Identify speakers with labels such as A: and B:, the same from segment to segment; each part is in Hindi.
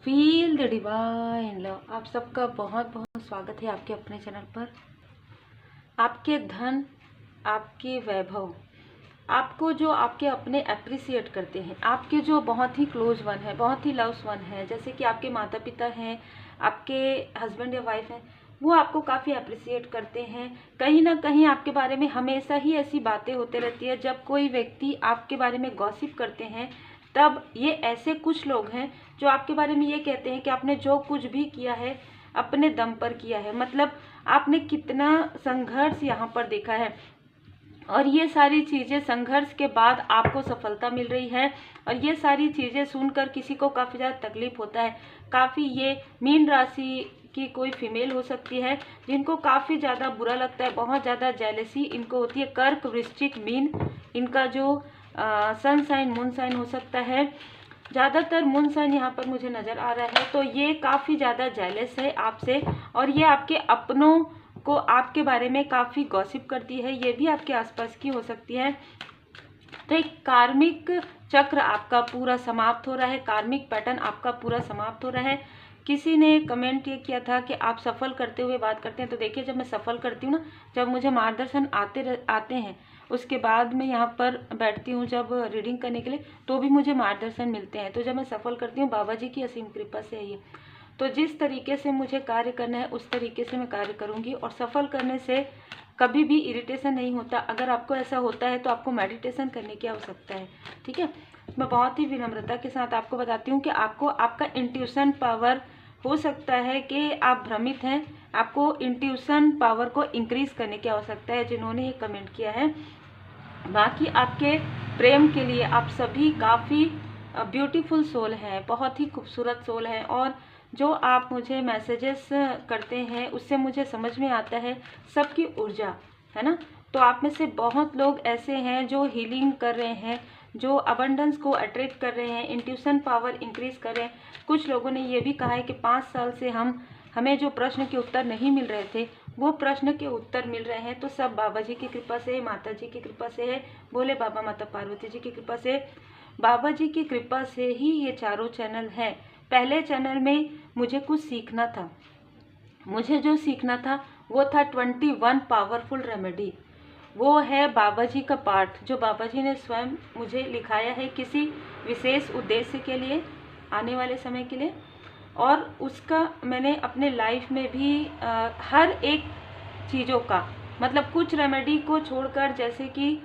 A: Feel the divine love. आप सबका बहुत बहुत स्वागत है आपके अपने चैनल पर। आपके धन, आपके वैभव, आपको जो आपके अपने अप्रिसिएट करते हैं, आपके जो बहुत ही क्लोज वन है, बहुत ही लव्स वन है, जैसे कि आपके माता पिता हैं, आपके हस्बैंड या वाइफ हैं, वो आपको काफ़ी अप्रिसिएट करते हैं। कहीं ना कहीं आपके बारे में हमेशा ही ऐसी बातें होती रहती है। जब कोई व्यक्ति आपके बारे में गॉसिप करते हैं, तब ये ऐसे कुछ लोग हैं जो आपके बारे में ये कहते हैं कि आपने जो कुछ भी किया है अपने दम पर किया है। मतलब आपने कितना संघर्ष यहाँ पर देखा है, और ये सारी चीज़ें संघर्ष के बाद आपको सफलता मिल रही है। और ये सारी चीज़ें सुनकर किसी को काफ़ी ज़्यादा तकलीफ होता है। काफ़ी ये मीन राशि की कोई फीमेल हो सकती है जिनको काफ़ी ज़्यादा बुरा लगता है, बहुत ज़्यादा जेलसी इनको होती है। कर्क, वृश्चिक, मीन, इनका जो सन साइन, मून साइन हो सकता है। ज़्यादातर मून साइन यहाँ पर मुझे नज़र आ रहा है। तो ये काफ़ी ज़्यादा जेलस है आपसे, और ये आपके अपनों को आपके बारे में काफ़ी गॉसिप करती है। ये भी आपके आसपास की हो सकती है। तो एक कार्मिक चक्र आपका पूरा समाप्त हो रहा है, कार्मिक पैटर्न आपका पूरा समाप्त हो रहा है। किसी ने कमेंट ये किया था कि आप सफल करते हुए बात करते हैं। तो देखिए, जब मैं सफल करती हूँ ना, जब मुझे मार्गदर्शन आते हैं, उसके बाद मैं यहाँ पर बैठती हूँ जब रीडिंग करने के लिए, तो भी मुझे मार्गदर्शन मिलते हैं। तो जब मैं सफल करती हूँ, बाबा जी की असीम कृपा से है ये। तो जिस तरीके से मुझे कार्य करना है उस तरीके से मैं कार्य करूँगी, और सफल करने से कभी भी इरिटेशन नहीं होता। अगर आपको ऐसा होता है तो आपको मेडिटेशन करने की आवश्यकता है, ठीक है। मैं बहुत ही विनम्रता के साथ आपको बताती हूँ कि आपको आपका इंट्यूशन पावर हो सकता है कि आप भ्रमित हैं, आपको इंट्यूशन पावर को इंक्रीज करने की आवश्यकता है, जिन्होंने ये कमेंट किया है। बाकी आपके प्रेम के लिए आप सभी काफ़ी ब्यूटीफुल सोल हैं, बहुत ही खूबसूरत सोल हैं। और जो आप मुझे मैसेजेस करते हैं उससे मुझे समझ में आता है सबकी ऊर्जा, है ना। तो आप में से बहुत लोग ऐसे हैं जो हीलिंग कर रहे हैं, जो अबंडेंस को अट्रैक्ट कर रहे हैं, इंट्यूशन पावर इंक्रीज कर रहे हैं। कुछ लोगों ने ये भी कहा है कि 5 साल से हमें जो प्रश्न के उत्तर नहीं मिल रहे थे, वो प्रश्न के उत्तर मिल रहे हैं। तो सब बाबा जी की कृपा से, माता जी की कृपा से है, बोले बाबा माता पार्वती जी की कृपा से, बाबा जी की कृपा से ही ये चारों चैनल हैं। पहले चैनल में मुझे कुछ सीखना था, मुझे जो सीखना था वो था 21 पावरफुल रेमेडी। वो है बाबा जी का पाठ, जो बाबा जी ने स्वयं मुझे लिखाया है किसी विशेष उद्देश्य के लिए, आने वाले समय के लिए। और उसका मैंने अपने लाइफ में भी हर एक चीज़ों का, मतलब कुछ रेमेडी को छोड़कर, जैसे कि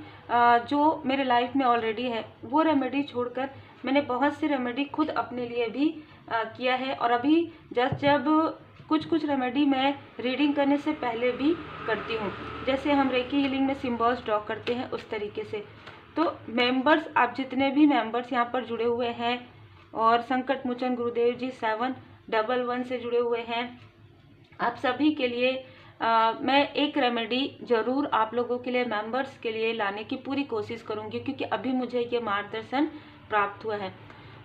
A: जो मेरे लाइफ में ऑलरेडी है वो रेमेडी छोड़कर मैंने बहुत सी रेमेडी खुद अपने लिए भी किया है। और अभी जब कुछ रेमेडी मैं रीडिंग करने से पहले भी करती हूँ, जैसे हम रेकी हीलिंग में सिम्बॉल्स ड्रॉ करते हैं उस तरीके से। तो मेंबर्स, आप जितने भी मेंबर्स यहाँ पर जुड़े हुए हैं, और संकट मोचन गुरुदेव जी 711 से जुड़े हुए हैं, आप सभी के लिए मैं एक रेमेडी ज़रूर आप लोगों के लिए, मेंबर्स के लिए लाने की पूरी कोशिश करूंगी, क्योंकि अभी मुझे ये मार्गदर्शन प्राप्त हुआ है।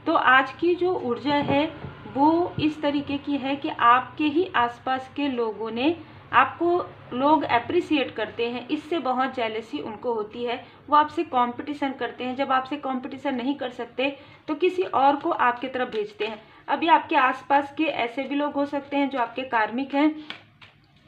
A: तो आज की जो ऊर्जा है वो इस तरीके की है कि आपके ही आसपास के लोगों ने आपको, लोग अप्रिसिएट करते हैं, इससे बहुत जेलसी उनको होती है। वो आपसे कंपटीशन करते हैं, जब आपसे कंपटीशन नहीं कर सकते तो किसी और को आपके तरफ भेजते हैं। अभी आपके आसपास के ऐसे भी लोग हो सकते हैं जो आपके कार्मिक हैं,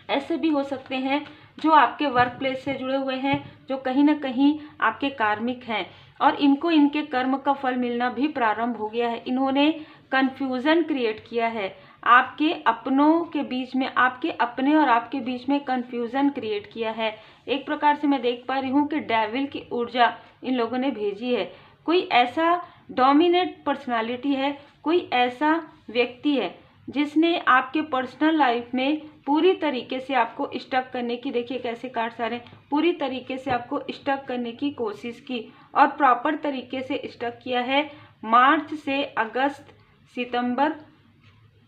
A: ऐसे भी हो सकते हैं जो आपके वर्क प्लेस से जुड़े हुए हैं, जो कहीं ना कहीं आपके कार्मिक हैं, और इनको इनके कर्म का फल मिलना भी प्रारंभ हो गया है। इन्होंने कन्फ्यूज़न क्रिएट किया है आपके अपनों के बीच में, आपके अपने और आपके बीच में कन्फ्यूज़न क्रिएट किया है। एक प्रकार से मैं देख पा रही हूँ कि डेविल की ऊर्जा इन लोगों ने भेजी है। कोई ऐसा डोमिनेट पर्सनालिटी है, कोई ऐसा व्यक्ति है जिसने आपके पर्सनल लाइफ में पूरी तरीके से आपको स्टक करने की, देखिए कैसे कार्ड्स आ रहे हैं, पूरी तरीके से आपको स्टक करने की कोशिश की, और प्रॉपर तरीके से स्टक किया है। मार्च से अगस्त, सितंबर,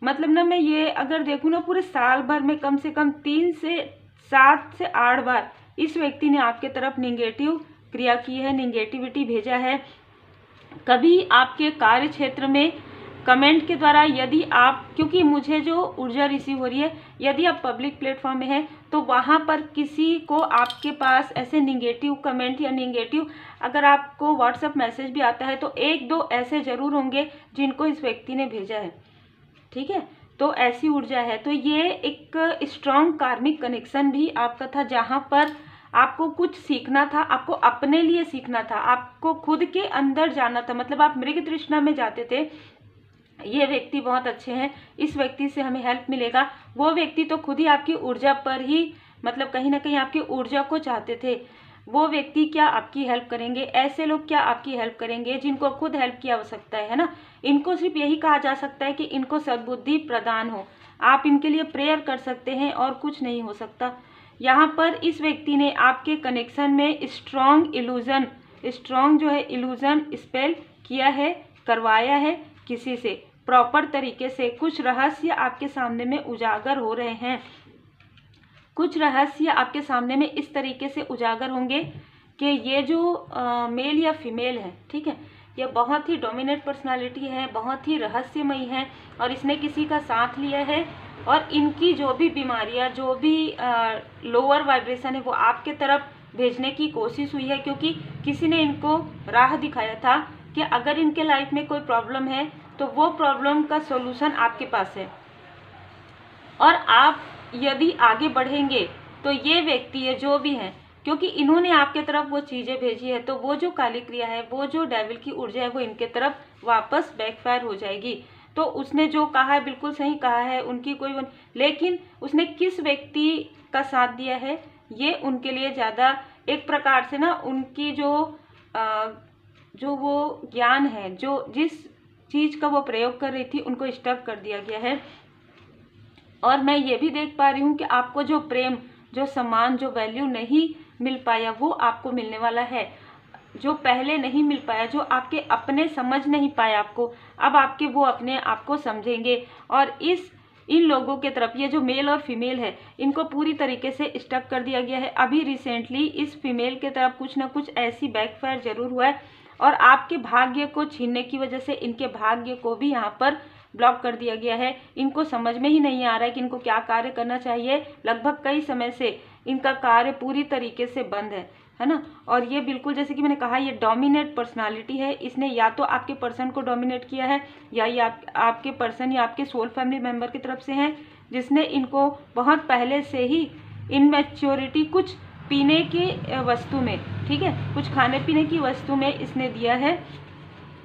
A: मतलब ना मैं ये अगर देखूँ ना, पूरे साल भर में कम से कम 3 से 7 से 8 बार इस व्यक्ति ने आपके तरफ निगेटिव क्रिया की है, निगेटिविटी भेजा है। कभी आपके कार्य क्षेत्र में कमेंट के द्वारा, यदि आप, क्योंकि मुझे जो ऊर्जा रिसीव हो रही है, यदि आप पब्लिक प्लेटफॉर्म में हैं तो वहाँ पर किसी को आपके पास ऐसे निगेटिव कमेंट या निगेटिव, अगर आपको व्हाट्सएप मैसेज भी आता है तो 1-2 ऐसे ज़रूर होंगे जिनको इस व्यक्ति ने भेजा है। ठीक है। तो ऐसी ऊर्जा है। तो ये एक स्ट्रॉन्ग कार्मिक कनेक्शन भी आपका था, जहाँ पर आपको कुछ सीखना था, आपको अपने लिए सीखना था, आपको खुद के अंदर जाना था। मतलब आप मृग तृष्णा में जाते थे, ये व्यक्ति बहुत अच्छे हैं, इस व्यक्ति से हमें हेल्प मिलेगा। वो व्यक्ति तो खुद ही आपकी ऊर्जा पर ही, मतलब कहीं ना कहीं आपकी ऊर्जा को चाहते थे। वो व्यक्ति क्या आपकी हेल्प करेंगे? ऐसे लोग क्या आपकी हेल्प करेंगे जिनको खुद हेल्प की आवश्यकता है ना। इनको सिर्फ यही कहा जा सकता है कि इनको सद्बुद्धि प्रदान हो। आप इनके लिए प्रेयर कर सकते हैं और कुछ नहीं हो सकता। यहाँ पर इस व्यक्ति ने आपके कनेक्शन में स्ट्रॉन्ग जो है इल्यूजन स्पेल किया है, करवाया है किसी से प्रॉपर तरीके से। कुछ रहस्य आपके सामने में उजागर हो रहे हैं, कुछ रहस्य आपके सामने में इस तरीके से उजागर होंगे कि ये जो मेल या फीमेल है, ठीक है, ये बहुत ही डोमिनेट पर्सनालिटी है, बहुत ही रहस्यमयी है और इसने किसी का साथ लिया है। और इनकी जो भी बीमारियां, जो भी लोअर वाइब्रेशन है, वो आपके तरफ भेजने की कोशिश हुई है, क्योंकि किसी ने इनको राह दिखाया था कि अगर इनके लाइफ में कोई प्रॉब्लम है तो वो प्रॉब्लम का सॉल्यूशन आपके पास है। और आप यदि आगे बढ़ेंगे तो ये व्यक्ति है जो भी है, क्योंकि इन्होंने आपके तरफ वो चीज़ें भेजी है, तो वो जो काली क्रिया है, वो जो डेविल की ऊर्जा है, वो इनके तरफ वापस बैकफायर हो जाएगी। तो उसने जो कहा है बिल्कुल सही कहा है, उनकी कोई लेकिन उसने किस व्यक्ति का साथ दिया है, ये उनके लिए ज़्यादा एक प्रकार से ना, उनकी जो वो ज्ञान है, जो जिस चीज़ का वो प्रयोग कर रही थी, उनको स्टक कर दिया गया है। और मैं ये भी देख पा रही हूँ कि आपको जो प्रेम, जो सम्मान, जो वैल्यू नहीं मिल पाया, वो आपको मिलने वाला है। जो पहले नहीं मिल पाया, जो आपके अपने समझ नहीं पाया आपको, अब आपके वो अपने आप को समझेंगे। और इन लोगों के तरफ ये जो मेल और फीमेल है, इनको पूरी तरीके से स्टक कर दिया गया है। अभी रिसेंटली इस फीमेल के तरफ कुछ ना कुछ ऐसी बैकफायर जरूर हुआ है और आपके भाग्य को छीनने की वजह से इनके भाग्य को भी यहाँ पर ब्लॉक कर दिया गया है। इनको समझ में ही नहीं आ रहा है कि इनको क्या कार्य करना चाहिए। लगभग कई समय से इनका कार्य पूरी तरीके से बंद है ना। और ये बिल्कुल जैसे कि मैंने कहा, ये डोमिनेट पर्सनालिटी है। इसने या तो आपके पर्सन को डोमिनेट किया है, या ये आपके पर्सन या आपके सोल फैमिली मेम्बर की तरफ से हैं, जिसने इनको बहुत पहले से ही इनमेच्योरिटी कुछ पीने की वस्तु में, ठीक है, कुछ खाने पीने की वस्तु में इसने दिया है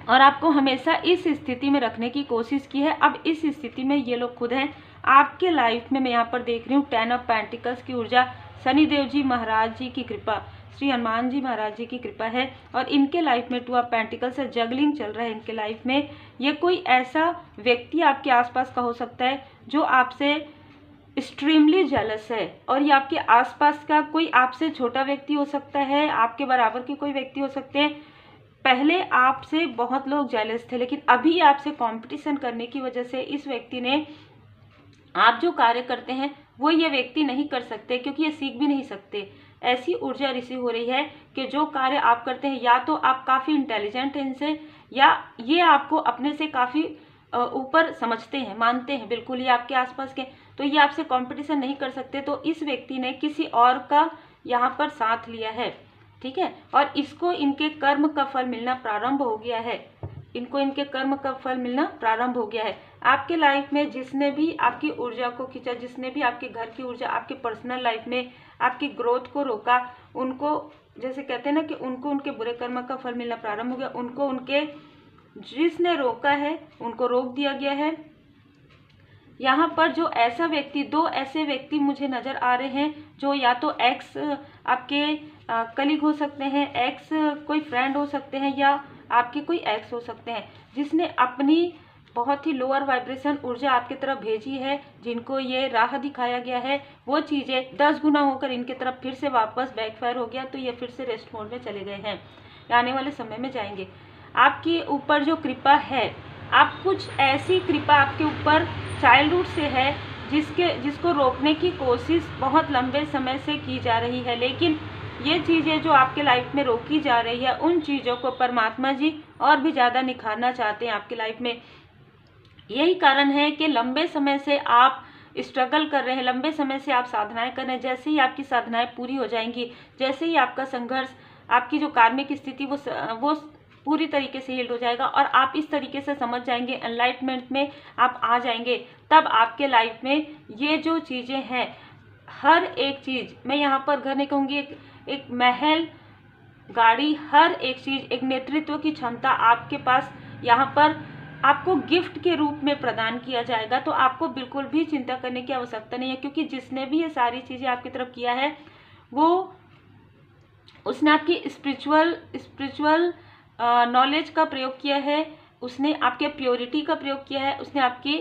A: और आपको हमेशा इस स्थिति में रखने की कोशिश की है। अब इस स्थिति में ये लोग खुद हैं आपके लाइफ में। मैं यहाँ पर देख रही हूँ 10 ऑफ पेंटिकल्स की ऊर्जा, शनिदेव जी महाराज जी की कृपा, श्री हनुमान जी महाराज जी की कृपा है। और इनके लाइफ में 2 ऑफ पेंटिकल्स से जगलिंग चल रहा है इनके लाइफ में। ये कोई ऐसा व्यक्ति आपके आसपास का हो सकता है जो आपसे एक्सट्रीमली जेलस है, और ये आपके आसपास का कोई आपसे छोटा व्यक्ति हो सकता है, आपके बराबर के कोई व्यक्ति हो सकते हैं। पहले आपसे बहुत लोग जेलस थे, लेकिन अभी आपसे कंपटीशन करने की वजह से इस व्यक्ति ने, आप जो कार्य करते हैं वो ये व्यक्ति नहीं कर सकते, क्योंकि ये सीख भी नहीं सकते। ऐसी ऊर्जा रिसीव हो रही है कि जो कार्य आप करते हैं, या तो आप काफ़ी इंटेलिजेंट हैं इनसे, या ये आपको अपने से काफ़ी ऊपर समझते हैं, मानते हैं बिल्कुल, ये आपके आसपास के, तो ये आपसे कंपटीशन नहीं कर सकते। तो इस व्यक्ति ने किसी और का यहाँ पर साथ लिया है, ठीक है, और इसको इनके कर्म का फल मिलना प्रारंभ हो गया है। इनको इनके कर्म का फल मिलना प्रारंभ हो गया है। आपके लाइफ में जिसने भी आपकी ऊर्जा को खींचा, जिसने भी आपके घर की ऊर्जा, आपके पर्सनल लाइफ में आपकी ग्रोथ को रोका, उनको, जैसे कहते हैं ना कि उनको उनके बुरे कर्म का फल मिलना प्रारंभ हो गया। उनको उनके जिसने रोका है उनको रोक दिया गया है। यहाँ पर जो ऐसा व्यक्ति, 2 ऐसे व्यक्ति मुझे नज़र आ रहे हैं, जो या तो एक्स आपके कलीग हो सकते हैं, एक्स कोई फ्रेंड हो सकते हैं, या आपके कोई एक्स हो सकते हैं, जिसने अपनी बहुत ही लोअर वाइब्रेशन ऊर्जा आपकी तरफ भेजी है, जिनको ये राह दिखाया गया है। वो चीज़ें 10 गुना होकर इनके तरफ फिर से वापस बैकफायर हो गया, तो ये फिर से रेस्ट मोड में चले गए हैं, आने वाले समय में जाएंगे। आपके ऊपर जो कृपा है, आप कुछ ऐसी कृपा आपके ऊपर चाइल्डहुड से है जिसको रोकने की कोशिश बहुत लंबे समय से की जा रही है, लेकिन ये चीज़ें जो आपके लाइफ में रोकी जा रही है, उन चीज़ों को परमात्मा जी और भी ज़्यादा निखारना चाहते हैं आपकी लाइफ में। यही कारण है कि लंबे समय से आप स्ट्रगल कर रहे हैं, लंबे समय से आप साधनाएं कर रहे हैं। जैसे ही आपकी साधनाएं पूरी हो जाएंगी, जैसे ही आपका संघर्ष, आपकी जो कार्मिक स्थिति वो पूरी तरीके से हील्ड हो जाएगा और आप इस तरीके से समझ जाएंगे, एनलाइटमेंट में आप आ जाएंगे। तब आपके लाइफ में ये जो चीज़ें हैं, हर एक चीज़, मैं यहाँ पर घर नहीं कहूँगी, एक महल, गाड़ी, हर एक चीज़, एक नेतृत्व की क्षमता आपके पास यहाँ पर आपको गिफ्ट के रूप में प्रदान किया जाएगा। तो आपको बिल्कुल भी चिंता करने की आवश्यकता नहीं है, क्योंकि जिसने भी ये सारी चीज़ें आपकी तरफ किया है वो उसने आपकी स्पिरिचुअल नॉलेज का प्रयोग किया है, उसने आपके प्योरिटी का प्रयोग किया है, उसने आपकी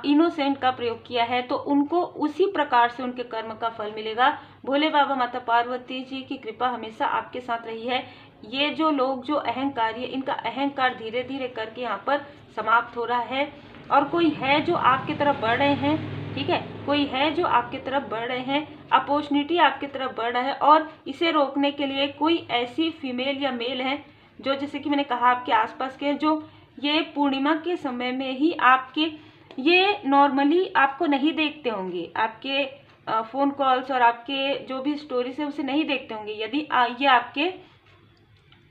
A: इनोसेंट का प्रयोग किया है। तो उनको उसी प्रकार से उनके कर्म का फल मिलेगा। भोले बाबा माता पार्वती जी की कृपा हमेशा आपके साथ रही है। ये जो लोग जो अहंकारी है, इनका अहंकार धीरे धीरे करके यहाँ पर समाप्त हो रहा है। और कोई है जो आपकी तरफ बढ़ रहे हैं, ठीक है, कोई है जो आपकी तरफ बढ़ रहे हैं, अपॉर्चुनिटी आपकी तरफ बढ़ रहा है। और इसे रोकने के लिए कोई ऐसी फीमेल या मेल है जो, जैसे कि मैंने कहा, आपके आसपास के, जो ये पूर्णिमा के समय में ही आपके, ये नॉर्मली आपको नहीं देखते होंगे, आपके फ़ोन कॉल्स और आपके जो भी स्टोरीज है उसे नहीं देखते होंगे यदि ये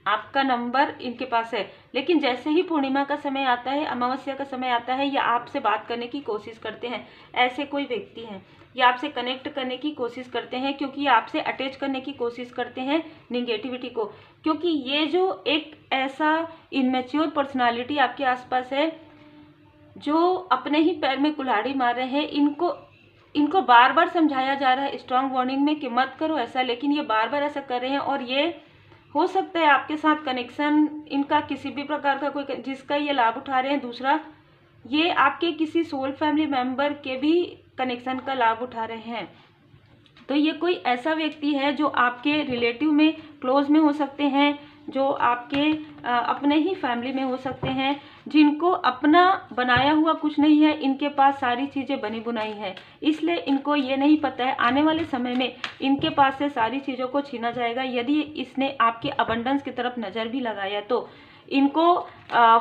A: आपका नंबर इनके पास है। लेकिन जैसे ही पूर्णिमा का समय आता है, अमावस्या का समय आता है, या आपसे बात करने की कोशिश करते हैं, ऐसे कोई व्यक्ति हैं, या आपसे कनेक्ट करने की कोशिश करते हैं, क्योंकि ये आपसे अटैच करने की कोशिश करते हैं निगेटिविटी को। क्योंकि ये जो एक ऐसा इनमेच्योर पर्सनालिटी आपके आसपास है जो अपने ही पैर में कुल्हाड़ी मार रहे हैं, इनको बार बार समझाया जा रहा है स्ट्रांग वार्निंग में कि मत करो ऐसा, लेकिन ये बार बार ऐसा कर रहे हैं। और ये हो सकता है आपके साथ कनेक्शन इनका किसी भी प्रकार का कोई जिसका ये लाभ उठा रहे हैं। दूसरा, ये आपके किसी सोल फैमिली मेंबर के भी कनेक्शन का लाभ उठा रहे हैं। तो ये कोई ऐसा व्यक्ति है जो आपके रिलेटिव में क्लोज में हो सकते हैं, जो आपके अपने ही फैमिली में हो सकते हैं, जिनको अपना बनाया हुआ कुछ नहीं है, इनके पास सारी चीज़ें बनी बुनाई है। इसलिए इनको ये नहीं पता है आने वाले समय में इनके पास से सारी चीज़ों को छीना जाएगा। यदि इसने आपके अबंडेंस की तरफ नज़र भी लगाया तो इनको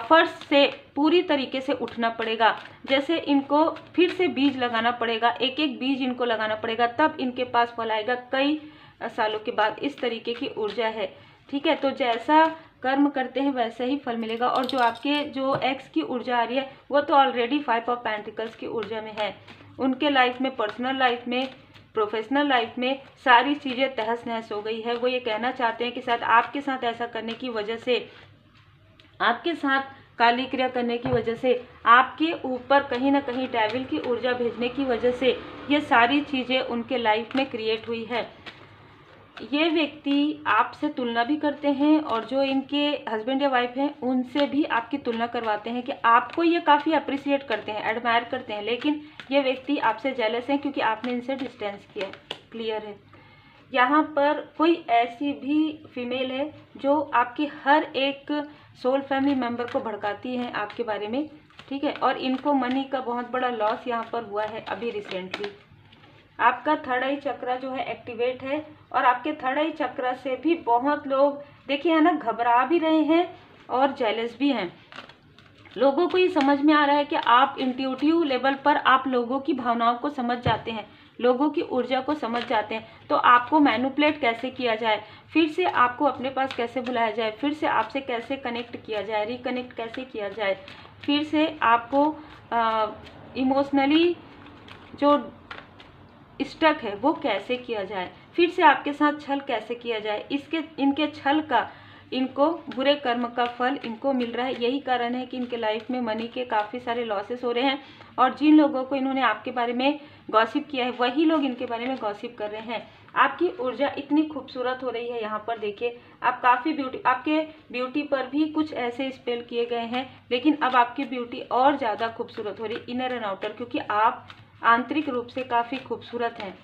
A: फर्श से पूरी तरीके से उठना पड़ेगा। जैसे इनको फिर से बीज लगाना पड़ेगा, एक एक बीज इनको लगाना पड़ेगा, तब इनके पास फल आएगा कई सालों के बाद। इस तरीके की ऊर्जा है, ठीक है। तो जैसा कर्म करते हैं वैसे ही फल मिलेगा। और जो आपके जो एक्स की ऊर्जा आ रही है वो तो ऑलरेडी 5 ऑफ पेंटिकल्स की ऊर्जा में है। उनके लाइफ में, पर्सनल लाइफ में, प्रोफेशनल लाइफ में सारी चीज़ें तहस नहस हो गई है। वो ये कहना चाहते हैं कि शायद आपके साथ ऐसा करने की वजह से, आपके साथ काली क्रिया करने की वजह से, आपके ऊपर कहीं ना कहीं डेविल की ऊर्जा भेजने की वजह से ये सारी चीज़ें उनके लाइफ में क्रिएट हुई है। ये व्यक्ति आपसे तुलना भी करते हैं और जो इनके हस्बैंड या वाइफ हैं उनसे भी आपकी तुलना करवाते हैं कि आपको ये काफ़ी अप्रिशिएट करते हैं, एडमायर करते हैं। लेकिन ये व्यक्ति आपसे जेलस हैं क्योंकि आपने इनसे डिस्टेंस किया है। क्लियर है। यहाँ पर कोई ऐसी भी फीमेल है जो आपके हर एक सोल फैमिली मेम्बर को भड़काती है आपके बारे में, ठीक है। और इनको मनी का बहुत बड़ा लॉस यहाँ पर हुआ है अभी रिसेंटली। आपका थर्ड आई चक्रा जो है एक्टिवेट है और आपके थर्ड आई चक्रा से भी बहुत लोग, देखिए है ना, घबरा भी रहे हैं और जेलस भी हैं। लोगों को ये समझ में आ रहा है कि आप इंट्यूटिव लेवल पर आप लोगों की भावनाओं को समझ जाते हैं, लोगों की ऊर्जा को समझ जाते हैं। तो आपको मैनिपुलेट कैसे किया जाए, फिर से आपको अपने पास कैसे बुलाया जाए, फिर से आपसे कैसे कनेक्ट किया जाए, रिकनेक्ट कैसे किया जाए, फिर से आपको इमोशनली जो स्टक है वो कैसे किया जाए, फिर से आपके साथ छल कैसे किया जाए। इनके छल का, इनको बुरे कर्म का फल इनको मिल रहा है। यही कारण है कि इनके लाइफ में मनी के काफ़ी सारे लॉसेस हो रहे हैं। और जिन लोगों को इन्होंने आपके बारे में गॉसिप किया है वही लोग इनके बारे में गॉसिप कर रहे हैं। आपकी ऊर्जा इतनी खूबसूरत हो रही है, यहाँ पर देखिए आप काफ़ी आपके ब्यूटी पर भी कुछ ऐसे स्पेल किए गए हैं, लेकिन अब आपकी ब्यूटी और ज़्यादा खूबसूरत हो रही, इनर एंड आउटर, क्योंकि आप आंतरिक रूप से काफ़ी खूबसूरत हैं।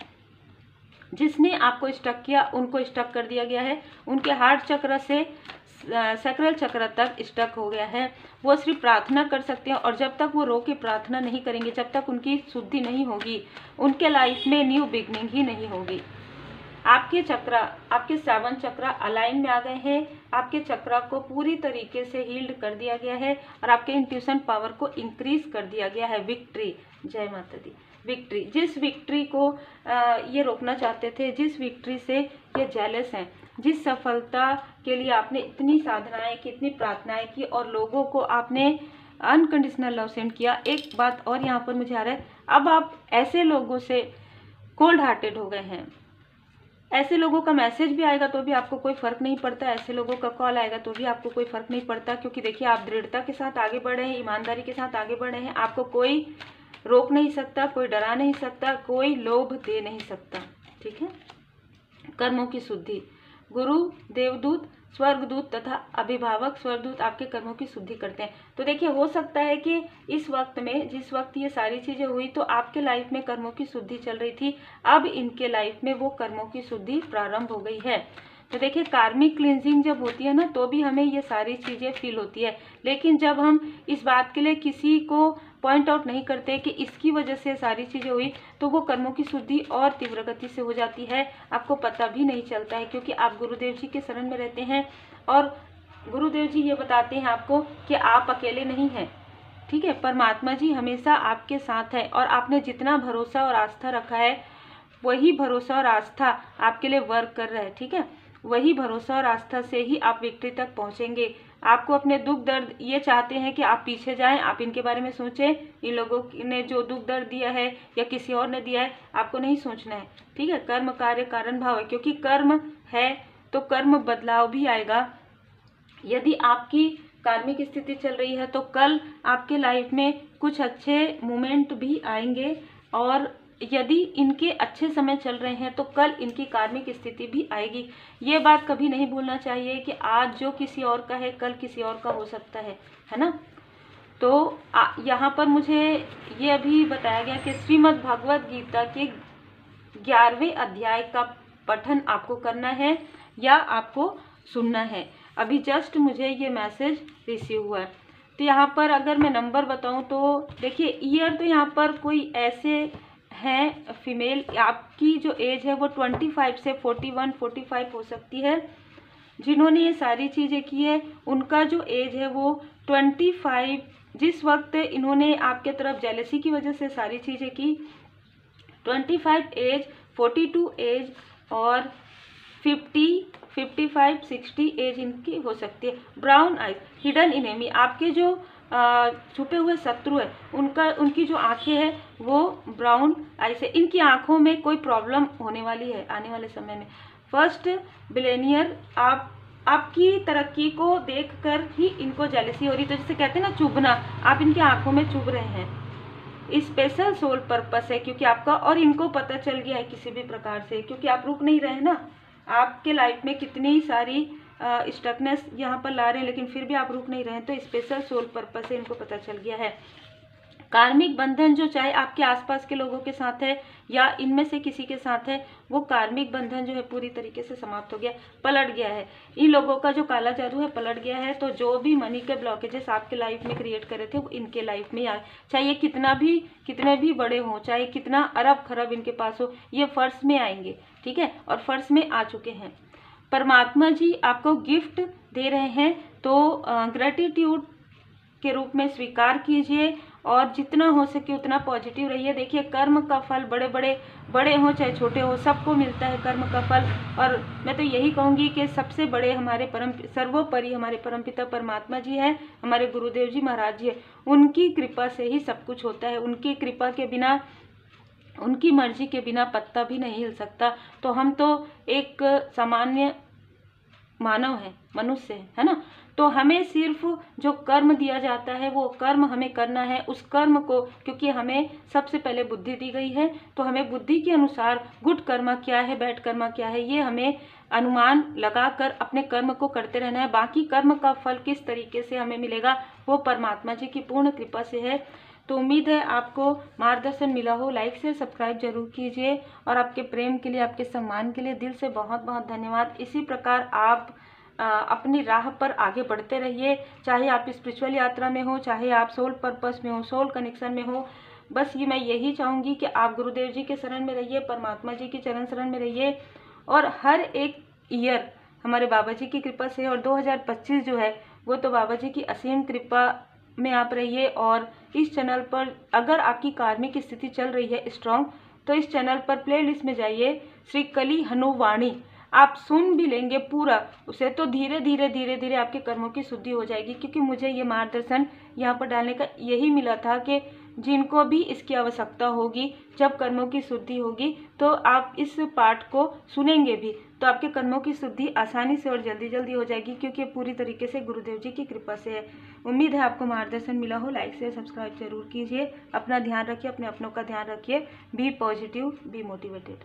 A: जिसने आपको स्टक किया उनको स्टक कर दिया गया है, उनके हार्ट चक्र से सैक्रल चक्र तक स्टक हो गया है। वो सिर्फ प्रार्थना कर सकते हैं और जब तक वो रो के प्रार्थना नहीं करेंगे, जब तक उनकी शुद्धि नहीं होगी, उनके लाइफ में न्यू बिगनिंग ही नहीं होगी। आपके चक्रा, आपके 7 चक्रा अलाइन में आ गए हैं। आपके चक्रा को पूरी तरीके से हील्ड कर दिया गया है और आपके इंट्यूशन पावर को इंक्रीज कर दिया गया है। विक्ट्री, जय माता दी। विक्ट्री, जिस विक्ट्री को ये रोकना चाहते थे, जिस विक्ट्री से ये जेलस हैं, जिस सफलता के लिए आपने इतनी साधनाएं की, इतनी प्रार्थनाएं की और लोगों को आपने अनकंडीशनल लव सेंड किया। एक बात और यहाँ पर मुझे आ रहा है, अब आप ऐसे लोगों से कोल्ड हार्टेड हो गए हैं। ऐसे लोगों का मैसेज भी आएगा तो भी आपको कोई फर्क नहीं पड़ता, ऐसे लोगों का कॉल आएगा तो भी आपको कोई फर्क नहीं पड़ता, क्योंकि देखिए आप दृढ़ता के साथ आगे बढ़ रहे हैं, ईमानदारी के साथ आगे बढ़ रहे हैं। आपको कोई रोक नहीं सकता, कोई डरा नहीं सकता, कोई लोभ दे नहीं सकता। ठीक है। कर्मों की शुद्धि, गुरु, देवदूत, स्वर्गदूत तथा अभिभावक स्वर्गदूत आपके कर्मों की शुद्धि करते हैं। तो देखिए हो सकता है कि इस वक्त में, जिस वक्त ये सारी चीजें हुई तो आपके लाइफ में कर्मों की शुद्धि चल रही थी, अब इनके लाइफ में वो कर्मों की शुद्धि प्रारंभ हो गई है। तो देखिए कार्मिक क्लींजिंग जब होती है ना तो भी हमें ये सारी चीजें फील होती है, लेकिन जब हम इस बात के लिए किसी को पॉइंट आउट नहीं करते कि इसकी वजह से सारी चीजें हुई, तो वो कर्मों की शुद्धि और तीव्र गति से हो जाती है। आपको पता भी नहीं चलता है, क्योंकि आप गुरुदेव जी के शरण में रहते हैं और गुरुदेव जी ये बताते हैं आपको कि आप अकेले नहीं हैं। ठीक है, परमात्मा जी हमेशा आपके साथ है और आपने जितना भरोसा और आस्था रखा है वही भरोसा और आस्था आपके लिए वर्क कर रहा है। ठीक है, वही भरोसा और आस्था से ही आप विक्ट्री तक पहुंचेंगे। आपको अपने दुख दर्द ये चाहते हैं कि आप पीछे जाएं, आप इनके बारे में सोचें, इन लोगों ने जो दुख दर्द दिया है या किसी और ने दिया है, आपको नहीं सोचना है। ठीक है, कर्म कार्य कारण भाव है, क्योंकि कर्म है तो कर्म बदलाव भी आएगा। यदि आपकी कार्मिक स्थिति चल रही है तो कल आपके लाइफ में कुछ अच्छे मोमेंट भी आएंगे, और यदि इनके अच्छे समय चल रहे हैं तो कल इनकी कार्मिक स्थिति भी आएगी। ये बात कभी नहीं भूलना चाहिए कि आज जो किसी और का है कल किसी और का हो सकता है ना। तो यहाँ पर मुझे ये अभी बताया गया कि श्रीमद् भागवत गीता के 11वें अध्याय का पठन आपको करना है या आपको सुनना है। अभी जस्ट मुझे ये मैसेज रिसीव हुआ है। तो यहाँ पर अगर मैं नंबर बताऊँ तो देखिए ईयर तो यहाँ पर कोई ऐसे हैं फीमेल, आपकी जो एज है वो 25 से 41-45 हो सकती है। जिन्होंने ये सारी चीज़ें की है उनका जो एज है वो 25, जिस वक्त इन्होंने आपके तरफ जेलसी की वजह से सारी चीज़ें की, 25 एज, 42 एज और 50, 55, 60 एज इनकी हो सकती है। ब्राउन आइज, हिडन इनेमी, आपके जो छुपे हुए शत्रु है उनकी जो आंखें हैं वो ब्राउन आइज है। इनकी आंखों में कोई प्रॉब्लम होने वाली है आने वाले समय में। फर्स्ट बिलियनियर, आपकी तरक्की को देखकर ही इनको जेलसी हो रही, तो जैसे कहते हैं ना चुभना, आप इनकी आंखों में चुभ रहे हैं। स्पेशल सोल पर्पस है क्योंकि आपका, और इनको पता चल गया है किसी भी प्रकार से, क्योंकि आप रुक नहीं रहे ना। आपके लाइफ में कितनी सारी स्टकनेस यहाँ पर ला रहे हैं लेकिन फिर भी आप रुक नहीं रहे हैं, तो स्पेशल सोल पर्पस से इनको पता चल गया है। कार्मिक बंधन जो चाहे आपके आसपास के लोगों के साथ है या इनमें से किसी के साथ है, वो कार्मिक बंधन जो है पूरी तरीके से समाप्त हो गया, पलट गया है। इन लोगों का जो काला जादू है पलट गया है। तो जो भी मनी के ब्लॉकेजेस आपके लाइफ में क्रिएट करे थे वो इनके लाइफ में आए, चाहे ये कितने भी बड़े हों, चाहे कितना अरब खरब इनके पास हो, ये फर्श में आएंगे। ठीक है, और फर्श में आ चुके हैं। परमात्मा जी आपको गिफ्ट दे रहे हैं तो ग्रेटिट्यूड के रूप में स्वीकार कीजिए और जितना हो सके उतना पॉजिटिव रहिए। देखिए कर्म का फल बड़े हो चाहे छोटे हो, सबको मिलता है कर्म का फल। और मैं तो यही कहूँगी कि सबसे बड़े हमारे सर्वोपरि हमारे परमपिता परमात्मा जी हैं, हमारे गुरुदेव जी महाराज जी है। उनकी कृपा से ही सब कुछ होता है। उनकी कृपा के बिना, उनकी मर्जी के बिना पत्ता भी नहीं हिल सकता। तो हम तो एक सामान्य मानव है, मनुष्य है ना। तो हमें सिर्फ जो कर्म दिया जाता है वो कर्म हमें करना है। उस कर्म को, क्योंकि हमें सबसे पहले बुद्धि दी गई है, तो हमें बुद्धि के अनुसार गुड कर्म क्या है, बैड कर्म क्या है, ये हमें अनुमान लगाकर अपने कर्म को करते रहना है। बाकी कर्म का फल किस तरीके से हमें मिलेगा वो परमात्मा जी की पूर्ण कृपा से है। तो उम्मीद है आपको मार्गदर्शन मिला हो। लाइक से सब्सक्राइब जरूर कीजिए और आपके प्रेम के लिए, आपके सम्मान के लिए दिल से बहुत बहुत धन्यवाद। इसी प्रकार आप अपनी राह पर आगे बढ़ते रहिए, चाहे आप स्पिरिचुअल यात्रा में हो, चाहे आप सोल पर्पस में हो, सोल कनेक्शन में हो। बस ये मैं यही चाहूँगी कि आप गुरुदेव जी के शरण में रहिए, परमात्मा जी की चरण शरण में रहिए। और हर एक ईयर हमारे बाबा जी की कृपा से, और 2025 जो है वो तो बाबा जी की असीम कृपा में आप रहिए। और इस चैनल पर अगर आपकी कार्मिक स्थिति चल रही है स्ट्रॉन्ग, तो इस चैनल पर प्लेलिस्ट में जाइए, श्री कली हनुवाणी, आप सुन भी लेंगे पूरा उसे, तो धीरे धीरे धीरे धीरे आपके कर्मों की शुद्धि हो जाएगी। क्योंकि मुझे ये मार्गदर्शन यहाँ पर डालने का यही मिला था कि जिनको भी इसकी आवश्यकता होगी, जब कर्मों की शुद्धि होगी तो आप इस पाठ को सुनेंगे भी तो आपके कर्मों की शुद्धि आसानी से और जल्दी जल्दी हो जाएगी। क्योंकि पूरी तरीके से गुरुदेव जी की कृपा से है। उम्मीद है आपको मार्गदर्शन मिला हो। लाइक शेयर सब्सक्राइब जरूर कीजिए। अपना ध्यान रखिए, अपने अपनों का ध्यान रखिए। Be positive, be motivated.